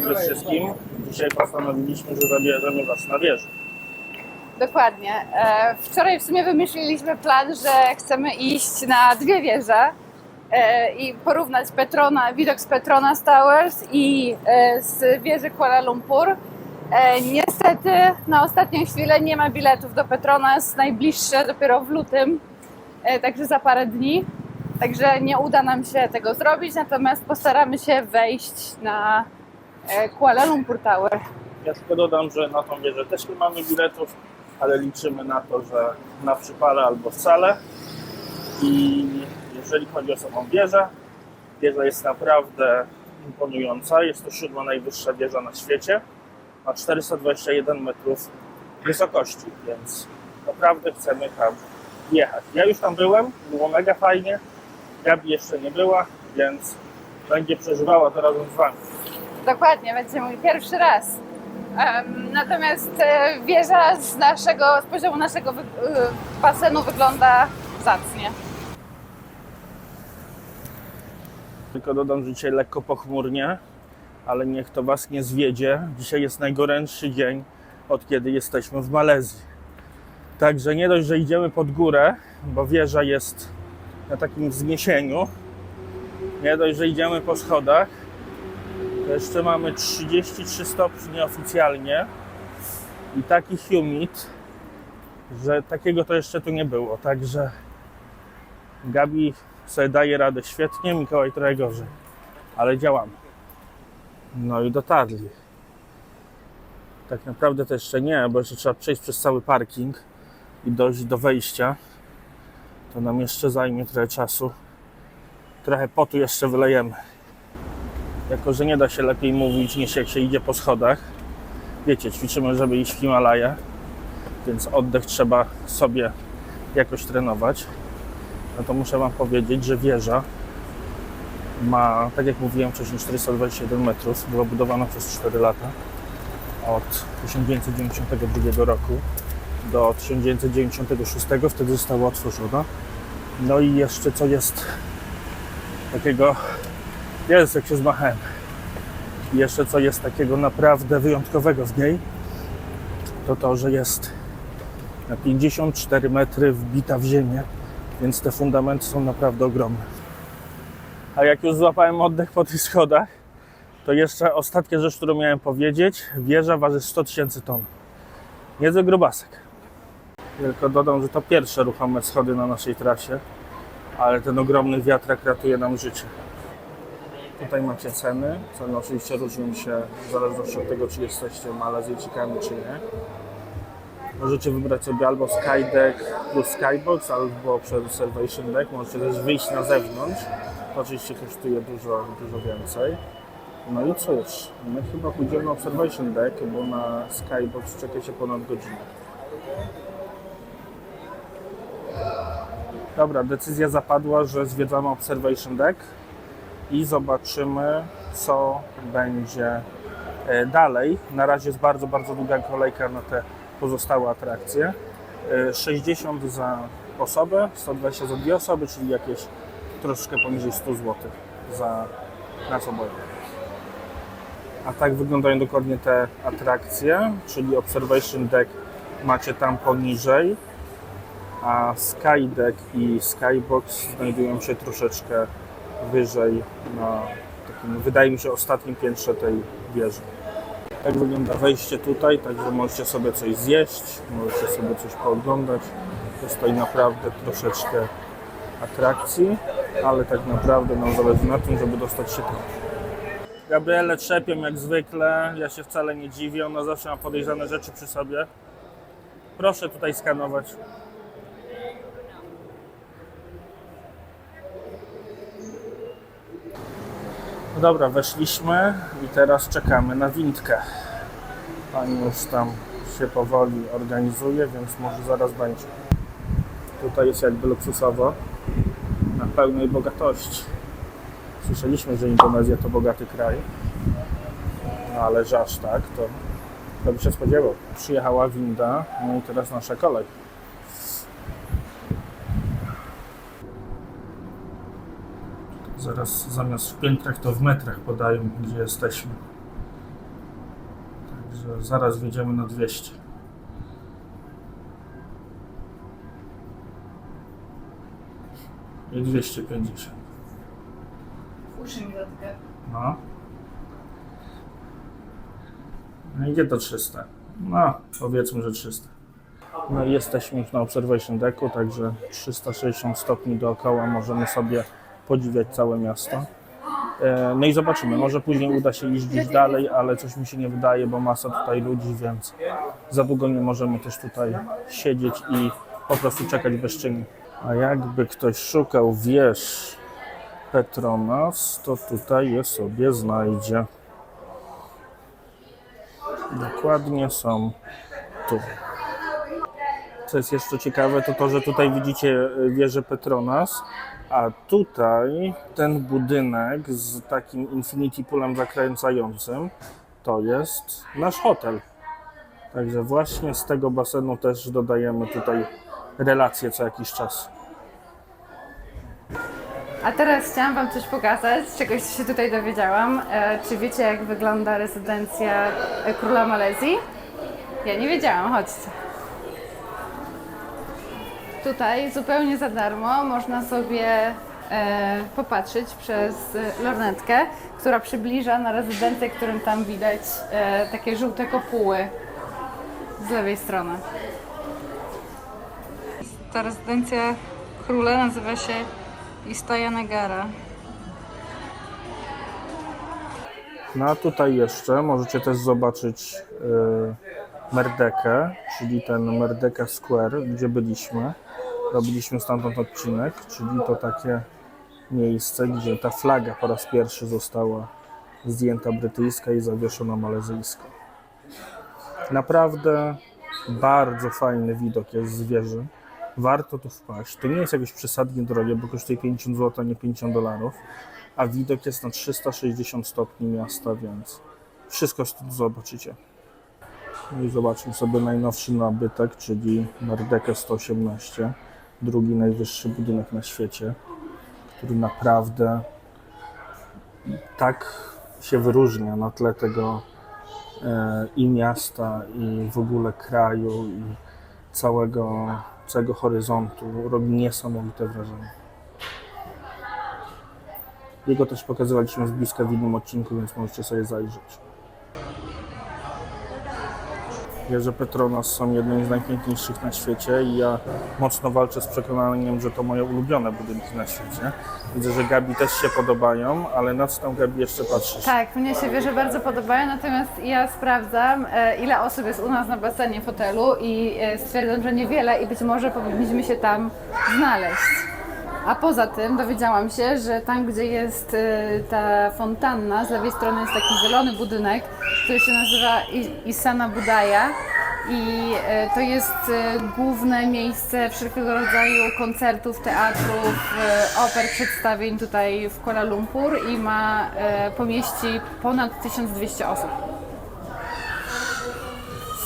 dobry wszystkim. Dzisiaj postanowiliśmy, że zabierzemy Was na wieżę. Dokładnie. Wczoraj w sumie wymyśliliśmy plan, że chcemy iść na dwie wieże i porównać widok z Petronas Towers i z wieży Kuala Lumpur. Niestety na ostatnią chwilę nie ma biletów do Petronas, najbliższe dopiero w lutym, także za parę dni. Także nie uda nam się tego zrobić, natomiast postaramy się wejść na Kuala Lumpur Tower. Ja tylko dodam, że na tą wieżę też nie mamy biletów, ale liczymy na to, że na przypale albo wcale. I jeżeli chodzi o samą wieżę, wieża jest naprawdę imponująca. Jest to 7. najwyższa wieża na świecie. Ma 421 metrów wysokości, więc naprawdę chcemy tam jechać. Ja już tam byłem, było mega fajnie. Gabi jeszcze nie była, więc będzie przeżywała to razem z Wami. Dokładnie, będzie mój pierwszy raz. Natomiast wieża z poziomu naszego basenu wygląda zacnie. Tylko dodam, że dzisiaj lekko pochmurnie, ale niech to Was nie zwiedzie. Dzisiaj jest najgorętszy dzień, od kiedy jesteśmy w Malezji. Także nie dość, że idziemy pod górę, bo wieża jest na takim wzniesieniu. Nie dość, że idziemy po schodach, to jeszcze mamy 33 stopnie nieoficjalnie i taki humid, że takiego to jeszcze tu nie było. Także Gabi sobie daje radę świetnie, Mikołaj trochę gorzej, ale działamy. No i dotarli. Tak naprawdę to jeszcze nie, bo jeszcze trzeba przejść przez cały parking i dojść do wejścia. To nam jeszcze zajmie trochę czasu. Trochę potu jeszcze wylejemy. Jako że nie da się lepiej mówić niż jak się idzie po schodach. Wiecie, ćwiczymy, żeby iść w Himalaje, więc oddech trzeba sobie jakoś trenować. No to muszę Wam powiedzieć, że wieża ma, tak jak mówiłem wcześniej, 421 metrów. Była budowana przez 4 lata. Od 1992 roku do 1996, wtedy została otworzona. No i jeszcze co jest takiego, jest jak się zmachałem, jeszcze co jest takiego naprawdę wyjątkowego w niej, to, że jest na 54 metry wbita w ziemię, więc te fundamenty są naprawdę ogromne. A jak już złapałem oddech po tych schodach, to jeszcze ostatnia rzecz, którą miałem powiedzieć, wieża waży 100 000 ton. Niezły grubasek. Tylko dodam, że to pierwsze ruchome schody na naszej trasie, ale ten ogromny wiatrak ratuje nam życie. Tutaj macie ceny. Ceny oczywiście różnią się w zależności od tego, czy jesteście Malezyjczykami, czy nie. Możecie wybrać sobie albo Skydeck plus Skybox, albo przez Observation Deck. Możecie też wyjść na zewnątrz. To oczywiście kosztuje dużo więcej. No i cóż, my chyba pójdziemy na Observation Deck, bo na Skybox czeka się ponad godzinę. Dobra, decyzja zapadła, że zwiedzamy Observation Deck i zobaczymy, co będzie dalej. Na razie jest bardzo długa kolejka na te pozostałe atrakcje. 60 za osobę, 120 za 2 osoby, czyli jakieś troszkę poniżej 100 zł za nas oboje. A tak wyglądają dokładnie te atrakcje, czyli Observation Deck macie tam poniżej, a Skydeck i Skybox znajdują się troszeczkę wyżej na takim, wydaje mi się, ostatnim piętrze tej wieży. Tak wygląda wejście tutaj, także możecie sobie coś zjeść, możecie sobie coś pooglądać. Jest tutaj naprawdę troszeczkę atrakcji, ale tak naprawdę nam zależy na tym, żeby dostać się tam. Gabrielę trzepią jak zwykle, ja się wcale nie dziwię, ona zawsze ma podejrzane rzeczy przy sobie. Proszę tutaj skanować. No dobra, weszliśmy i teraz czekamy na windkę. Pani już tam się powoli organizuje, więc może zaraz będzie. Tutaj jest jakby luksusowo, na pełnej bogatości. Słyszeliśmy, że Indonezja to bogaty kraj, no ale że aż tak, to by się spodziewał. Przyjechała winda, no i teraz nasza kolej. Zaraz zamiast w piętrach to w metrach podają, gdzie jesteśmy. Także zaraz wjedziemy na 200. I 250. Uszy mi dotyka. No. No i gdzie to 300? No, powiedzmy, że 300. No i jesteśmy już na observation decku, także 360 stopni dookoła możemy sobie podziwiać całe miasto. No i zobaczymy, może później uda się iść gdzieś dalej, ale coś mi się nie wydaje, bo masa tutaj ludzi, więc za długo nie możemy też tutaj siedzieć i po prostu czekać bezczynnie. A jakby ktoś szukał wież Petronas, to tutaj je sobie znajdzie. Dokładnie są tu. Co jest jeszcze ciekawe, to to, że tutaj widzicie wieżę Petronas, a tutaj ten budynek z takim infinity poolem zakręcającym to jest nasz hotel. Także właśnie z tego basenu też dodajemy tutaj relacje co jakiś czas. A teraz chciałam Wam coś pokazać, czegoś się tutaj dowiedziałam. Czy wiecie, jak wygląda rezydencja króla Malezji? Ja nie wiedziałam, chodźcie. Tutaj zupełnie za darmo można sobie popatrzeć przez lornetkę, która przybliża na rezydencję, którym tam widać takie żółte kopuły z lewej strony. Ta rezydencja króla nazywa się Istaya Negara. No a tutaj jeszcze możecie też zobaczyć Merdekę, czyli ten Merdeka Square, gdzie byliśmy. Robiliśmy stamtąd odcinek, czyli to takie miejsce, gdzie ta flaga po raz pierwszy została zdjęta brytyjska i zawieszona malezyjska. Naprawdę bardzo fajny widok jest z wieży. Warto tu wpaść. To nie jest jakieś przesadnie drogie, bo kosztuje 50 zł, a nie $50, a widok jest na 360 stopni miasta, więc wszystko tu zobaczycie. No i zobaczmy sobie najnowszy nabytek, czyli Merdekę 118, drugi najwyższy budynek na świecie, który naprawdę tak się wyróżnia na tle tego i miasta, i w ogóle kraju, i całego horyzontu. Robi niesamowite wrażenie. Jego też pokazywaliśmy z bliska w innym odcinku, więc możecie sobie zajrzeć. Wieże Petronas są jednymi z najpiękniejszych na świecie i ja mocno walczę z przekonaniem, że to moje ulubione budynki na świecie. Widzę, że Gabi też się podobają, ale na co tam, Gabi, jeszcze patrzysz? Tak, mnie się wieże bardzo podobają, natomiast ja sprawdzam, ile osób jest u nas na basenie w hotelu i stwierdzam, że niewiele i być może powinniśmy się tam znaleźć. A poza tym dowiedziałam się, że tam, gdzie jest ta fontanna, z lewej strony jest taki zielony budynek, który się nazywa Istana Budaya i to jest główne miejsce wszelkiego rodzaju koncertów, teatrów, oper, przedstawień tutaj w Kuala Lumpur i pomieści ponad 1200 osób.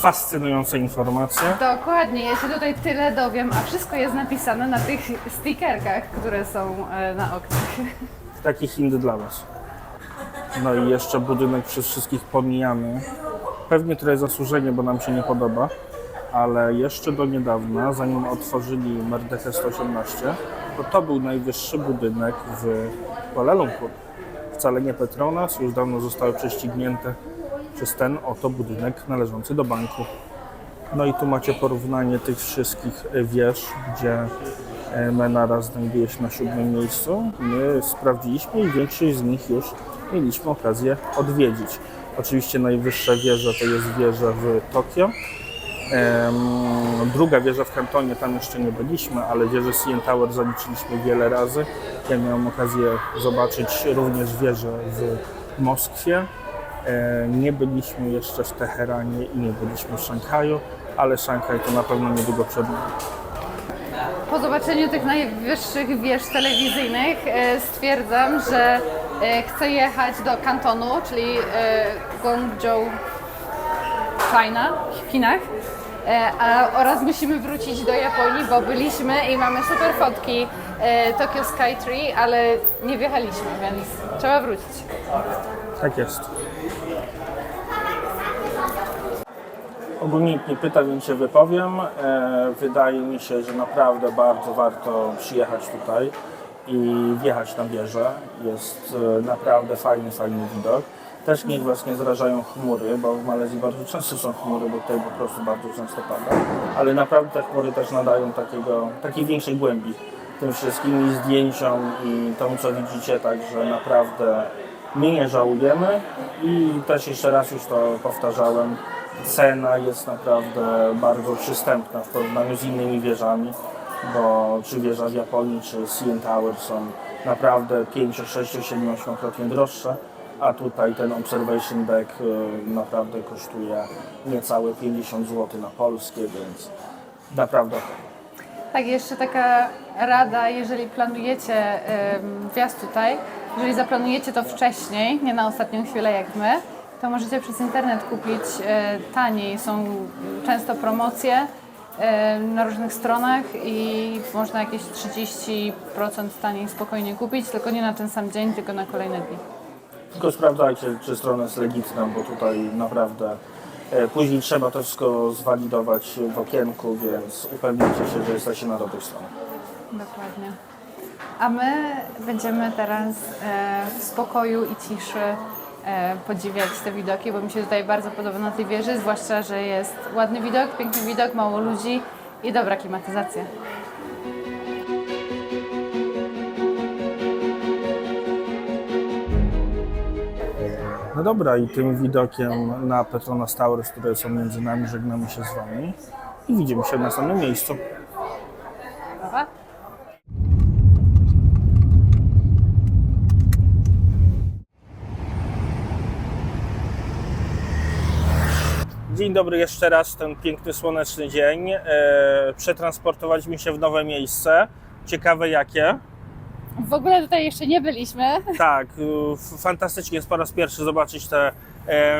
Fascynujące informacje. Dokładnie, ja się tutaj tyle dowiem, a wszystko jest napisane na tych stickerkach, które są na oknach. Taki hint dla Was. No i jeszcze budynek przez wszystkich pomijany. Pewnie trochę zasłużenie, bo nam się nie podoba, ale jeszcze do niedawna, zanim otworzyli Merdekę 118, to był najwyższy budynek w Kuala Lumpur. Wcale nie Petronas, już dawno zostały prześcignięte przez ten oto budynek należący do banku. No i tu macie porównanie tych wszystkich wież, gdzie Menara znajduje się na 7. miejscu. My sprawdziliśmy i większość z nich już mieliśmy okazję odwiedzić. Oczywiście najwyższa wieża to jest wieża w Tokio. Druga wieża w Kantonie, tam jeszcze nie byliśmy, ale wieżę CN Tower zaliczyliśmy wiele razy. Ja miałem okazję zobaczyć również wieżę w Moskwie. Nie byliśmy jeszcze w Teheranie i nie byliśmy w Szanghaju, ale Szanghaj to na pewno niedługo przed nami. Po zobaczeniu tych najwyższych wież telewizyjnych stwierdzam, że chcę jechać do Kantonu, czyli Guangzhou, w Chinach. Oraz musimy wrócić do Japonii, bo byliśmy i mamy super fotki Tokyo Skytree, ale nie wjechaliśmy, więc trzeba wrócić. Tak jest. Ogólnie nikt nie pyta, więc się wypowiem. Wydaje mi się, że naprawdę bardzo warto przyjechać tutaj i wjechać na wieżę. Jest naprawdę fajny widok. Też niech Was nie zrażają chmury, bo w Malezji bardzo często są chmury, bo tutaj po prostu bardzo często pada. Ale naprawdę te chmury też nadają takiej większej głębi tym wszystkim i zdjęciom i tomu, co widzicie, także naprawdę my nie żałujemy i też jeszcze raz już to powtarzałem, cena jest naprawdę bardzo przystępna w porównaniu z innymi wieżami, bo czy wieża w Japonii, czy CN Tower są naprawdę 5, 6, 7, 8-krotnie droższe, a tutaj ten Observation Deck naprawdę kosztuje niecałe 50 zł na polskie, więc naprawdę Tak, jeszcze taka rada, jeżeli planujecie wjazd tutaj, jeżeli zaplanujecie to wcześniej, nie na ostatnią chwilę jak my, to możecie przez internet kupić taniej. Są często promocje na różnych stronach i można jakieś 30% taniej spokojnie kupić, tylko nie na ten sam dzień, tylko na kolejne dni. tylko sprawdzajcie, czy strona jest legitna, bo tutaj naprawdę później trzeba to wszystko zwalidować w okienku, więc upewnijcie się, że jesteście na dobrej stronie. Dokładnie. A my będziemy teraz w spokoju i ciszy podziwiać te widoki, bo mi się tutaj bardzo podoba na tej wieży, zwłaszcza, że jest ładny widok, piękny widok, mało ludzi i dobra klimatyzacja. No dobra, i tym widokiem na Petronas Towers, które są między nami, żegnamy się z Wami i widzimy się w następnym miejscu. Dobra? Dzień dobry jeszcze raz, ten piękny, słoneczny dzień. Przetransportowaliśmy się w nowe miejsce. Ciekawe jakie. W ogóle tutaj jeszcze nie byliśmy. Tak, fantastycznie jest po raz pierwszy zobaczyć te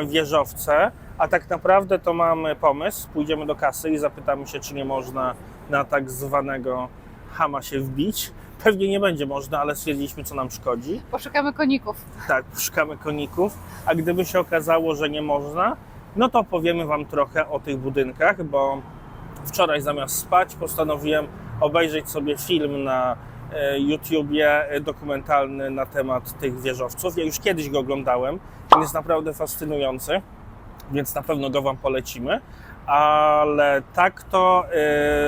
wieżowce, a tak naprawdę to mamy pomysł, pójdziemy do kasy i zapytamy się, czy nie można na tak zwanego hama się wbić. Pewnie nie będzie można, ale stwierdziliśmy, co nam szkodzi. Poszukamy koników. Tak, szukamy koników, a gdyby się okazało, że nie można, no to opowiemy Wam trochę o tych budynkach, bo wczoraj zamiast spać postanowiłem obejrzeć sobie film na YouTubie dokumentalny na temat tych wieżowców. Ja już kiedyś go oglądałem, on jest naprawdę fascynujący, więc na pewno go Wam polecimy, ale tak to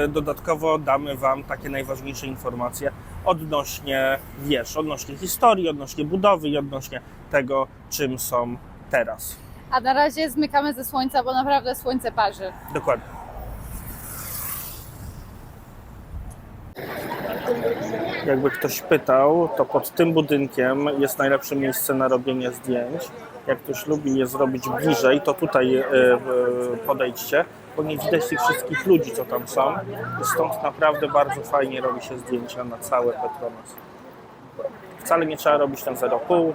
dodatkowo damy Wam takie najważniejsze informacje odnośnie wież, odnośnie historii, odnośnie budowy i odnośnie tego, czym są teraz. A na razie zmykamy ze słońca, bo naprawdę słońce parzy. Dokładnie. Jakby ktoś pytał, to pod tym budynkiem jest najlepsze miejsce na robienie zdjęć. Jak ktoś lubi je zrobić bliżej, to tutaj podejdźcie, bo nie widać tych wszystkich ludzi, co tam są. Stąd naprawdę bardzo fajnie robi się zdjęcia na całe Petronas. Wcale nie trzeba robić tam 0,5,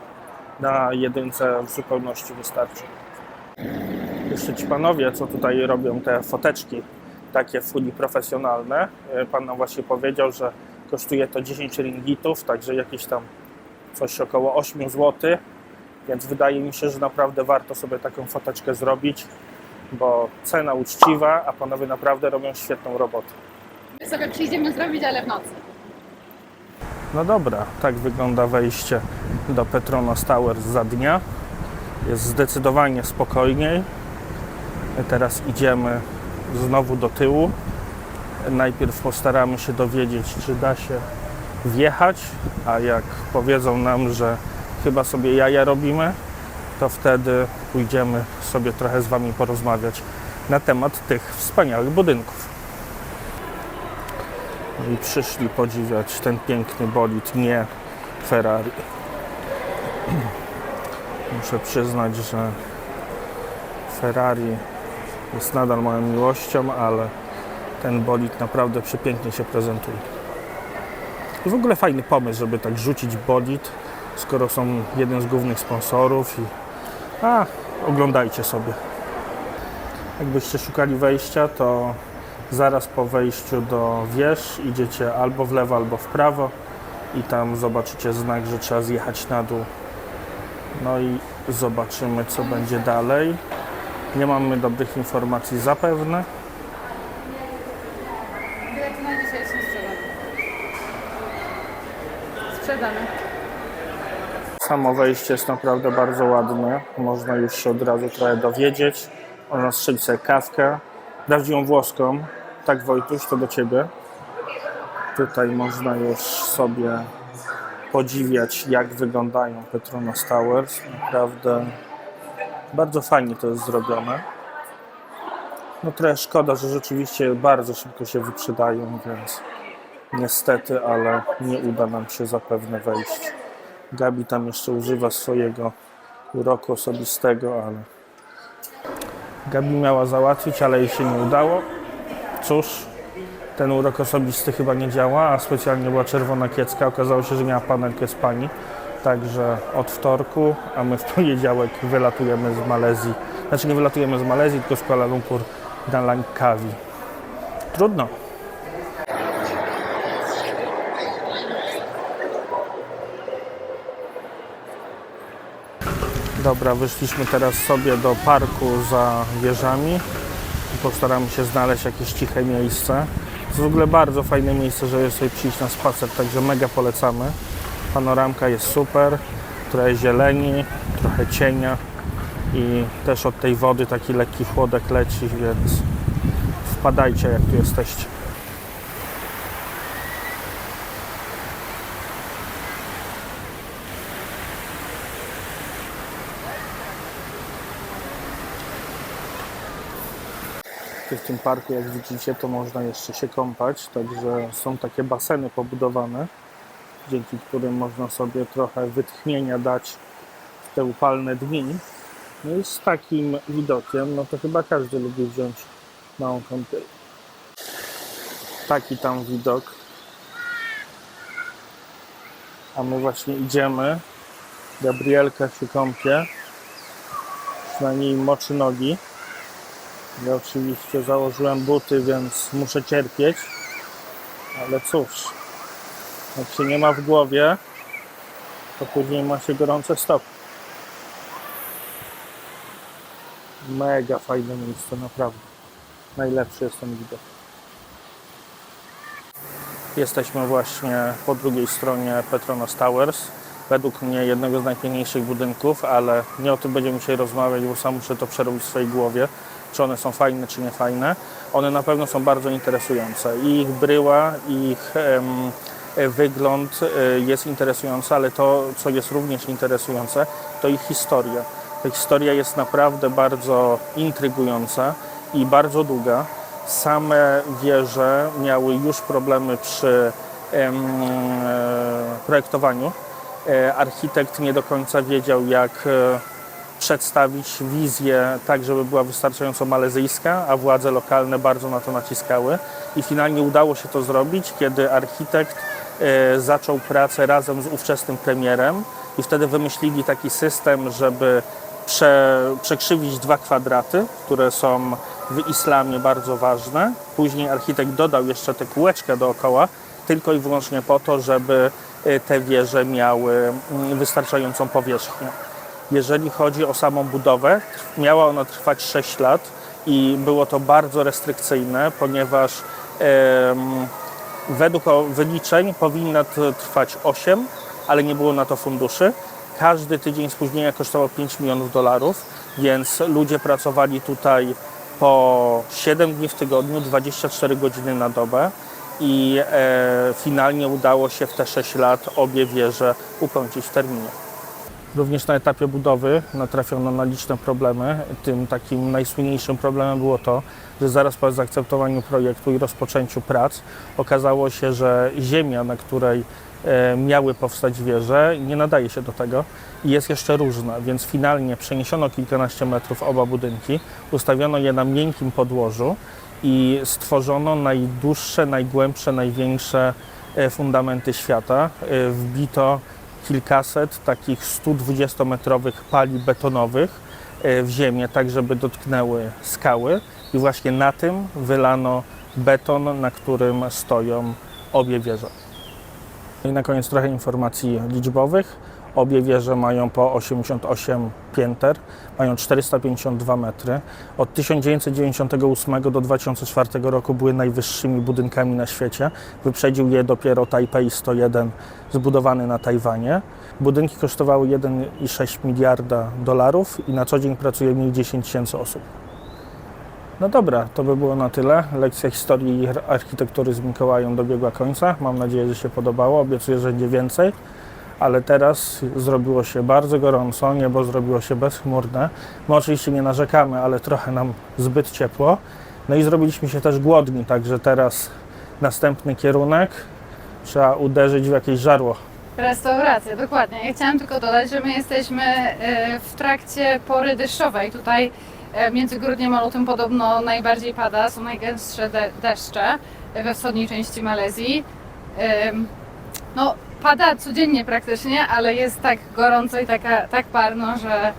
na jedynce w zupełności wystarczy. Jeszcze ci panowie, co tutaj robią te foteczki, takie fully profesjonalne, pan nam właśnie powiedział, że kosztuje to 10 ringgitów, także jakieś tam coś około 8 zł, więc wydaje mi się, że naprawdę warto sobie taką foteczkę zrobić, bo cena uczciwa, a panowie naprawdę robią świetną robotę. My sobie przyjdziemy zrobić, ale w nocy. No dobra, tak wygląda wejście do Petronas Towers za dnia. Jest zdecydowanie spokojniej. Teraz idziemy znowu do tyłu. Najpierw postaramy się dowiedzieć, czy da się wjechać, a jak powiedzą nam, że chyba sobie jaja robimy, to wtedy pójdziemy sobie trochę z Wami porozmawiać na temat tych wspaniałych budynków. I przyszli podziwiać ten piękny bolid, nie Ferrari. Muszę przyznać, że Ferrari jest nadal moją miłością, ale ten bolid naprawdę przepięknie się prezentuje. I w ogóle fajny pomysł, żeby tak rzucić bolid, skoro są jeden z głównych sponsorów i oglądajcie sobie. Jakbyście szukali wejścia, to zaraz po wejściu do wież idziecie albo w lewo, albo w prawo i tam zobaczycie znak, że trzeba zjechać na dół. No i zobaczymy, co będzie dalej. Nie mamy dobrych informacji zapewne. Bilety na dzisiaj są sprzedane. Samo wejście jest naprawdę bardzo ładne. Można już się od razu trochę dowiedzieć. Można strzelić sobie kawkę. Prawdziwą włoską. Tak, Wojtuś, to do Ciebie. Tutaj można już sobie podziwiać, jak wyglądają Petronas Towers. Naprawdę bardzo fajnie to jest zrobione. No trochę szkoda, że rzeczywiście bardzo szybko się wyprzedają, więc niestety, ale nie uda nam się zapewne wejść. Gabi tam jeszcze używa swojego uroku osobistego, ale Gabi miała załatwić, ale jej się nie udało. Cóż, ten urok osobisty chyba nie działa, a specjalnie była czerwona kiecka. Okazało się, że miała panelkę z pani. Także od wtorku, a my w poniedziałek wylatujemy z Malezji. Znaczy nie wylatujemy z Malezji, tylko z Kuala Lumpur na Langkawi. Trudno. Dobra, wyszliśmy teraz sobie do parku za wieżami. Postaramy się znaleźć jakieś ciche miejsce. To jest w ogóle bardzo fajne miejsce, żeby sobie przyjść na spacer, także mega polecamy. Panoramka jest super, trochę zieleni, trochę cienia i też od tej wody taki lekki chłodek leci, więc wpadajcie, jak tu jesteście. W tym parku, jak widzicie, to można jeszcze się kąpać, także są takie baseny pobudowane, dzięki którym można sobie trochę wytchnienia dać w te upalne dni. No i z takim widokiem, no to chyba każdy lubi wziąć małą kąpiel. Taki tam widok. A my właśnie idziemy. Gabrielka się kąpie, przynajmniej moczy nogi. Ja oczywiście założyłem buty, więc muszę cierpieć, ale cóż, jak się nie ma w głowie, to później ma się gorące stopy. Mega fajne miejsce, naprawdę. Najlepszy jest ten widok. Jesteśmy właśnie po drugiej stronie Petronas Towers. Według mnie jednego z najpiękniejszych budynków, ale nie o tym będziemy dzisiaj rozmawiać, bo sam muszę to przerobić w swojej głowie. Czy one są fajne, czy nie fajne. One na pewno są bardzo interesujące. I ich bryła, ich wygląd jest interesujący, ale to, co jest również interesujące, to ich historia. Ta historia jest naprawdę bardzo intrygująca i bardzo długa. Same wieże miały już problemy przy projektowaniu. Architekt nie do końca wiedział, jak przedstawić wizję tak, żeby była wystarczająco malezyjska, a władze lokalne bardzo na to naciskały. I finalnie udało się to zrobić, kiedy architekt zaczął pracę razem z ówczesnym premierem i wtedy wymyślili taki system, żeby przekrzywić dwa kwadraty, które są w islamie bardzo ważne. Później architekt dodał jeszcze tę kółeczkę dookoła, tylko i wyłącznie po to, żeby te wieże miały wystarczającą powierzchnię. Jeżeli chodzi o samą budowę, miała ona trwać 6 lat i było to bardzo restrykcyjne, ponieważ według wyliczeń powinna trwać 8, ale nie było na to funduszy. Każdy tydzień spóźnienia kosztował $5 milionów, więc ludzie pracowali tutaj po 7 dni w tygodniu, 24 godziny na dobę i finalnie udało się w te 6 lat obie wieże ukończyć w terminie. Również na etapie budowy natrafiono na liczne problemy. Tym takim najsłynniejszym problemem było to, że zaraz po zaakceptowaniu projektu i rozpoczęciu prac okazało się, że ziemia, na której miały powstać wieże, nie nadaje się do tego i jest jeszcze różna, więc finalnie przeniesiono kilkanaście metrów oba budynki, ustawiono je na miękkim podłożu i stworzono najdłuższe, najgłębsze, największe fundamenty świata. Wbito kilkaset takich 120-metrowych pali betonowych w ziemię, tak żeby dotknęły skały i właśnie na tym wylano beton, na którym stoją obie wieże. I na koniec trochę informacji liczbowych. Obie wieże mają po 88 pięter, mają 452 metry. Od 1998 do 2004 roku były najwyższymi budynkami na świecie. Wyprzedził je dopiero Tajpej 101, zbudowany na Tajwanie. Budynki kosztowały 1,6 miliarda dolarów i na co dzień pracuje w nich 10 tysięcy osób. No dobra, to by było na tyle. Lekcja historii i architektury z Mikołajem dobiegła końca. Mam nadzieję, że się podobało. Obiecuję, że będzie więcej. Ale teraz zrobiło się bardzo gorąco, niebo zrobiło się bezchmurne. My oczywiście nie narzekamy, ale trochę nam zbyt ciepło. No i zrobiliśmy się też głodni, także teraz następny kierunek. Trzeba uderzyć w jakieś żarło. Restauracja, dokładnie. Ja chciałam tylko dodać, że my jesteśmy w trakcie pory deszczowej. Tutaj między grudniem a lutym podobno najbardziej pada, są najgęstsze deszcze we wschodniej części Malezji. No, pada codziennie praktycznie, ale jest tak gorąco i tak parno, że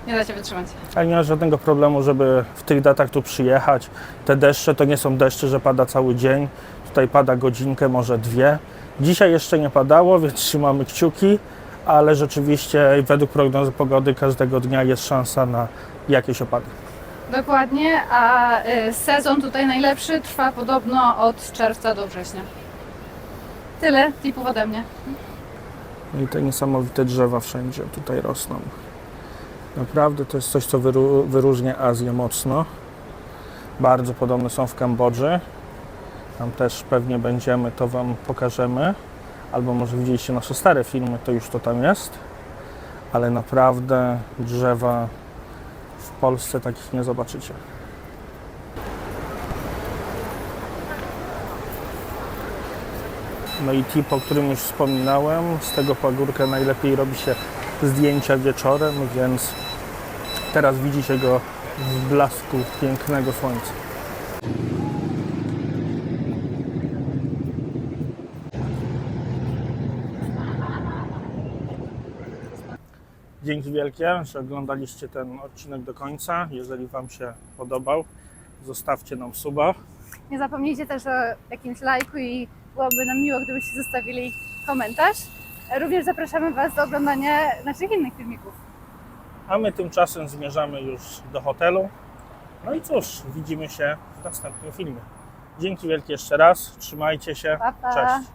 nie da się wytrzymać. Ale nie ma żadnego problemu, żeby w tych datach tu przyjechać. Te deszcze to nie są deszcze, że pada cały dzień. Tutaj pada godzinkę, może dwie. Dzisiaj jeszcze nie padało, więc trzymamy kciuki, ale rzeczywiście według prognozy pogody każdego dnia jest szansa na jakieś opady. Dokładnie, a sezon tutaj najlepszy trwa podobno od czerwca do września. Tyle tipów ode mnie. I te niesamowite drzewa wszędzie tutaj rosną. Naprawdę to jest coś, co wyróżnia Azję mocno. Bardzo podobne są w Kambodży. Tam też pewnie będziemy, to Wam pokażemy. Albo może widzieliście nasze stare filmy, to już to tam jest. Ale naprawdę drzewa w Polsce takich nie zobaczycie. No i tip, o którym już wspominałem, z tego pagórka najlepiej robi się zdjęcia wieczorem, więc teraz widzicie go w blasku pięknego słońca. Dzięki wielkie, że oglądaliście ten odcinek do końca. Jeżeli Wam się podobał, zostawcie nam suba. Nie zapomnijcie też o jakimś lajku i byłoby nam miło, gdybyście zostawili komentarz. Również zapraszamy Was do oglądania naszych innych filmików. A my tymczasem zmierzamy już do hotelu. No i cóż, widzimy się w następnym filmie. Dzięki wielkie jeszcze raz, trzymajcie się, Pa, pa. cześć.